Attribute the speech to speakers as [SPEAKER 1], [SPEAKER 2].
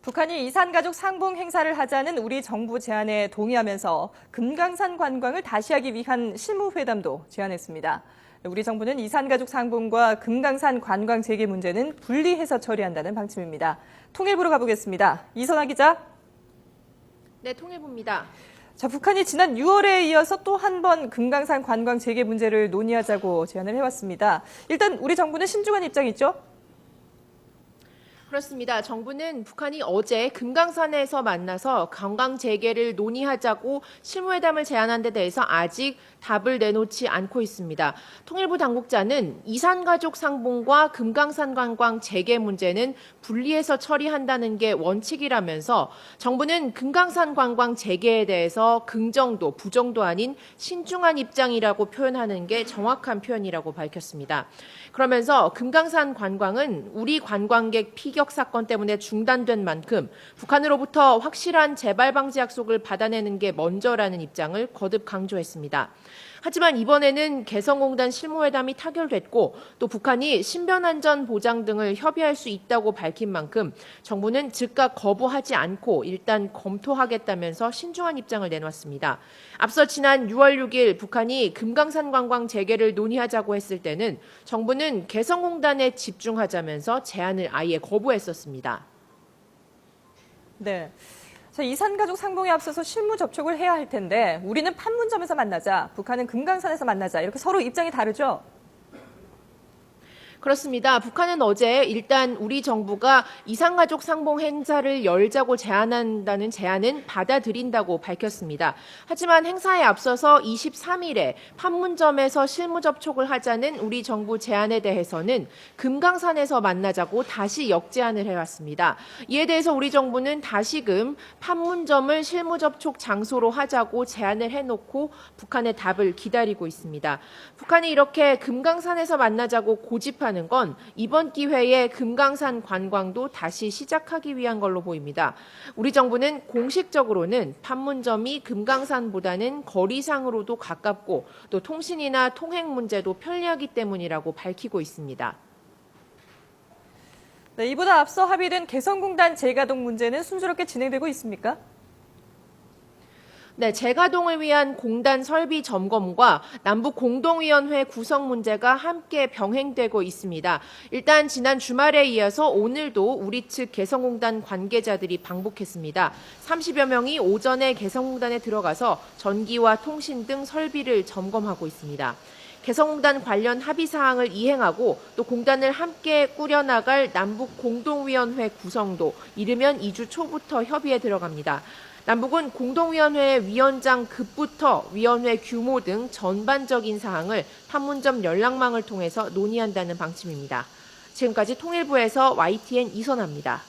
[SPEAKER 1] 북한이 이산가족 상봉 행사를 하자는 우리 정부 제안에 동의하면서 금강산 관광을 다시 하기 위한 실무회담도 제안했습니다. 우리 정부는 이산가족 상봉과 금강산 관광 재개 문제는 분리해서 처리한다는 방침입니다. 통일부로 가보겠습니다. 이선아 기자.
[SPEAKER 2] 네, 통일부입니다.
[SPEAKER 1] 자, 북한이 지난 6월에 이어서 또 한 번 금강산 관광 재개 문제를 논의하자고 제안을 해왔습니다. 일단 우리 정부는 신중한 입장이죠?
[SPEAKER 2] 그렇습니다. 정부는 북한이 어제 금강산에서 만나서 관광 재개를 논의하자고 실무회담을 제안한 데 대해서 아직 답을 내놓지 않고 있습니다. 통일부 당국자는 이산가족 상봉과 금강산 관광 재개 문제는 분리해서 처리한다는 게 원칙이라면서 정부는 금강산 관광 재개에 대해서 긍정도 부정도 아닌 신중한 입장이라고 표현하는 게 정확한 표현이라고 밝혔습니다. 그러면서 금강산 관광은 우리 관광객 피격 사건 때문에 중단된 만큼 북한으로부터 확실한 재발 방지 약속을 받아내는 게 먼저라는 입장을 거듭 강조했습니다. 하지만 이번에는 개성공단 실무회담이 타결됐고 또 북한이 신변안전 보장 등을 협의할 수 있다고 밝힌 만큼 정부는 즉각 거부하지 않고 일단 검토하겠다면서 신중한 입장을 내놨습니다. 앞서 지난 6월 6일 북한이 금강산 관광 재개를 논의하자고 했을 때는 정부는 개성공단에 집중하자면서 제안을 아예 거부했었습니다.
[SPEAKER 1] 네. 자, 이산가족 상봉에 앞서서 실무 접촉을 해야 할 텐데 우리는 판문점에서 만나자, 북한은 금강산에서 만나자 이렇게 서로 입장이 다르죠?
[SPEAKER 2] 그렇습니다. 북한은 어제 일단 우리 정부가 이산가족 상봉 행사를 열자고 제안한다는 제안은 받아들인다고 밝혔습니다. 하지만 행사에 앞서서 23일에 판문점에서 실무 접촉을 하자는 우리 정부 제안에 대해서는 금강산에서 만나자고 다시 역제안을 해왔습니다. 이에 대해서 우리 정부는 다시금 판문점을 실무 접촉 장소로 하자고 제안을 해놓고 북한의 답을 기다리고 있습니다. 북한이 이렇게 금강산에서 만나자고 고집하는 건 이번 기회에 금강산 관광도 다시 시작하기 위한 걸로 보입니다. 우리 정부는 공식적으로는 판문점이 금강산보다는 거리상으로도 가깝고 또 통신이나 통행 문제도 편리하기 때문이라고 밝히고 있습니다.
[SPEAKER 1] 네, 이보다 앞서 합의된 개성공단 재가동 문제는 순조롭게 진행되고 있습니까?
[SPEAKER 2] 네, 재가동을 위한 공단 설비 점검과 남북 공동위원회 구성 문제가 함께 병행되고 있습니다. 일단 지난 주말에 이어서 오늘도 우리 측 개성공단 관계자들이 방북했습니다. 30여 명이 오전에 개성공단에 들어가서 전기와 통신 등 설비를 점검하고 있습니다. 개성공단 관련 합의 사항을 이행하고 또 공단을 함께 꾸려나갈 남북 공동위원회 구성도 이르면 2주 초부터 협의에 들어갑니다. 남북은 공동위원회 위원장급부터 위원회 규모 등 전반적인 사항을 판문점 연락망을 통해서 논의한다는 방침입니다. 지금까지 통일부에서 YTN 이선아입니다.